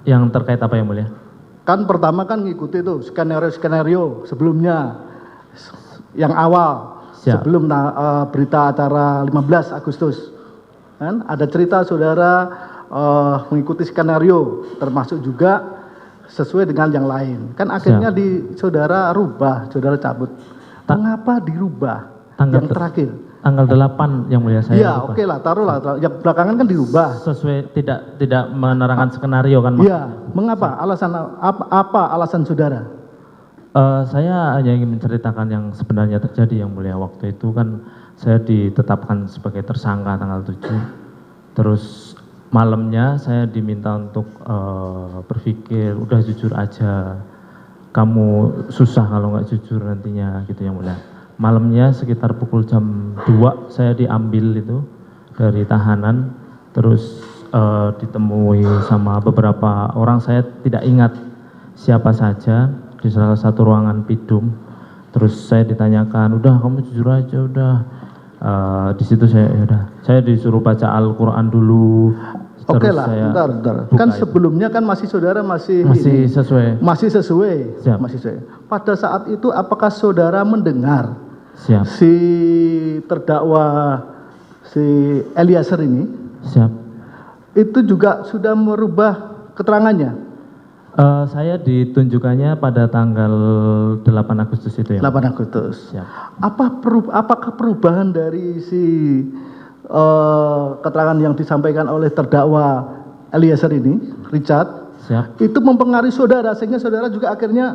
Yang terkait apa yang mulia? Kan pertama kan ngikuti tuh skenario sebelumnya yang awal. Siap. Sebelum berita acara 15 Agustus. Kan ada cerita saudara mengikuti skenario termasuk juga sesuai dengan yang lain. Kan akhirnya saudara rubah, saudara cabut. Mengapa dirubah? Yang terakhir. Tanggal 8 yang mulia saya. Iya, oke lah, taruhlah. Yang belakangan kan dirubah. Sesuai tidak menerangkan skenario kan? Iya, mengapa? Alasan apa alasan saudara? Saya hanya ingin menceritakan yang sebenarnya terjadi yang mulia. Waktu itu kan saya ditetapkan sebagai tersangka tanggal 7. Terus malamnya saya diminta untuk berpikir, udah jujur aja. Kamu susah kalau nggak jujur nantinya gitu yang mulia. Malamnya sekitar pukul jam 2 saya diambil itu dari tahanan. Terus ditemui sama beberapa orang, saya tidak ingat siapa saja, di salah satu ruangan pidum. Terus saya ditanyakan, udah kamu jujur aja udah. Di situ saya disuruh baca Al-Quran dulu. Oke lah, bentar. Kan sebelumnya kan saudara masih sesuai. Masih sesuai. Siap. Masih sesuai. Pada saat itu apakah saudara mendengar si terdakwa si Eliezer ini? Siap. Itu juga sudah merubah keterangannya? Saya ditunjukkannya pada tanggal 8 Agustus itu ya. 8 Agustus. Siap. Apakah perubahan dari si keterangan yang disampaikan oleh terdakwa Eliezer ini, Richard, Siap. itu mempengaruhi saudara sehingga saudara juga akhirnya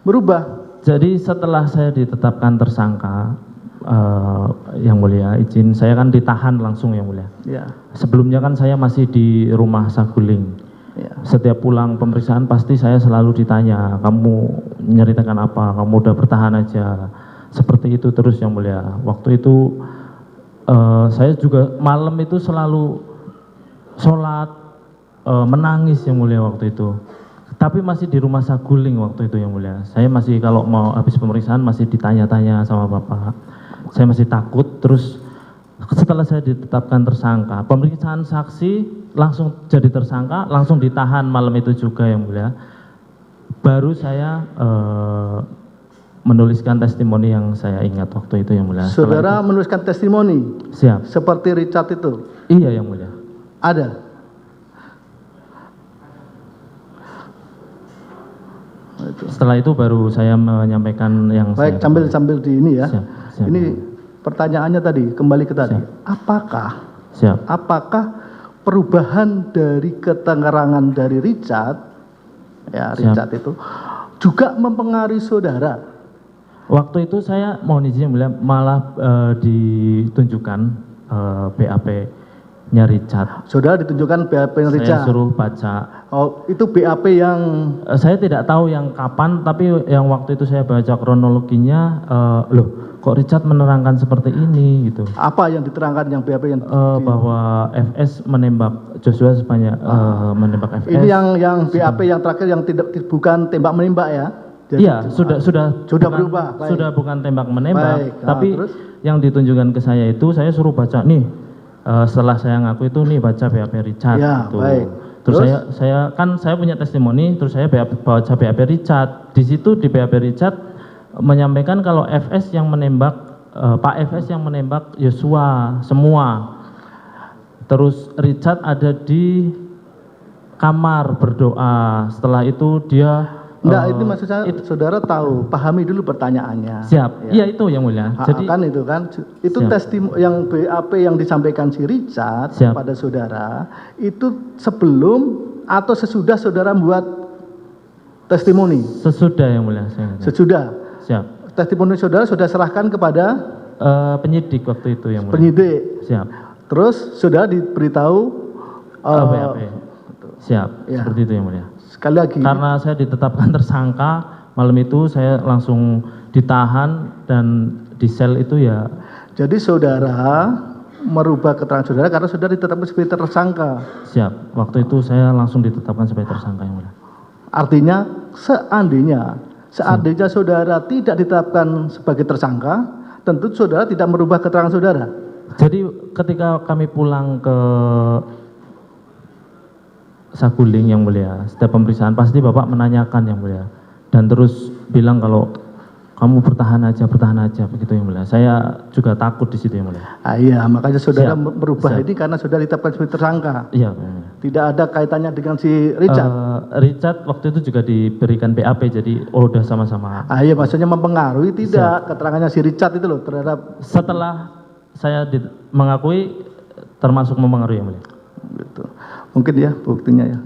berubah? Jadi setelah saya ditetapkan tersangka, yang mulia izin, saya kan ditahan langsung yang mulia. Ya. Sebelumnya kan saya masih di rumah Saguling. Ya. Setiap pulang pemeriksaan pasti saya selalu ditanya, kamu nyeritakan apa, kamu udah bertahan aja. Seperti itu terus yang mulia. Waktu itu saya juga malam itu selalu sholat, menangis yang mulia waktu itu. Tapi masih di rumah Saguling waktu itu yang mulia. Saya masih kalau mau habis pemeriksaan masih ditanya-tanya sama bapak. Saya masih takut. Terus setelah saya ditetapkan tersangka, pemeriksaan saksi langsung jadi tersangka, langsung ditahan malam itu juga yang mulia. Baru saya menuliskan testimoni yang saya ingat waktu itu yang mulia. Saudara menuliskan testimoni? Siap. Seperti Richard itu? Iya yang mulia. Ada? Setelah itu baru saya menyampaikan yang baik, sambil di ini ya. Siap. Ini pertanyaannya tadi, kembali ke tadi. Apakah perubahan dari keterangan dari Richard, ya Richard itu juga mempengaruhi saudara? Waktu itu saya mohon izin malah ditunjukkan BAP-nya Richard. Saudara ditunjukkan BAP-nya Richard? Saya suruh baca. Oh, itu BAP yang... Saya tidak tahu yang kapan, tapi yang waktu itu saya baca kronologinya, loh kok Richard menerangkan seperti ini gitu. Apa yang diterangkan yang BAP yang... bahwa FS menembak Joshua sebanyak menembak FS. Ini yang BAP yang terakhir yang bukan tembak menembak ya? Jadi, iya, sudah berubah. Baik. Sudah bukan tembak menembak, tapi terus? yang ditunjukkan ke saya itu saya suruh baca nih. Setelah saya ngaku itu nih baca BAP Richard ya, gitu. Baik. Terus saya punya testimoni, terus saya baca BAP Richard. Di situ di BAP Richard menyampaikan kalau FS yang menembak Pak FS yang menembak Yosua semua. Terus Richard ada di kamar berdoa. Setelah itu dia enggak, itu maksud saya saudara tahu, pahami dulu pertanyaannya. Siap. Iya itu yang mulia. Jadi kan itu testimoni yang BAP yang disampaikan si Richard pada saudara itu sebelum atau sesudah saudara membuat testimoni? Sesudah yang mulia. Sesudah. Siap. Testimoni saudara sudah serahkan kepada penyidik waktu itu yang mulia. Penyidik. Siap. Terus saudara diberitahu BAP. Siap. Ya. Seperti itu yang mulia. Sekali lagi. Karena saya ditetapkan tersangka, malam itu saya langsung ditahan dan di sel itu ya. Jadi saudara merubah keterangan saudara karena saudara ditetapkan sebagai tersangka. Siap. Waktu itu saya langsung ditetapkan sebagai tersangka yang mulia. Artinya seandainya saudara tidak ditetapkan sebagai tersangka, tentu saudara tidak merubah keterangan saudara. Jadi ketika kami pulang ke Saguling yang mulia. Setiap pemeriksaan pasti Bapak menanyakan yang mulia. Dan terus bilang kalau kamu bertahan aja begitu yang mulia. Saya juga takut di situ yang mulia. Iya, makanya saudara Siap, berubah siap. ini karena saudara ditetapkan sebagai tersangka. Iya, yang mulia. Tidak ada kaitannya dengan si Richard. Richard waktu itu juga diberikan BAP, jadi udah sama-sama. Iya, maksudnya mempengaruhi tidak keterangannya si Richard itu loh terhadap Setelah saya mengakui termasuk mempengaruhi yang mulia. gitu. Mungkin ya buktinya ya.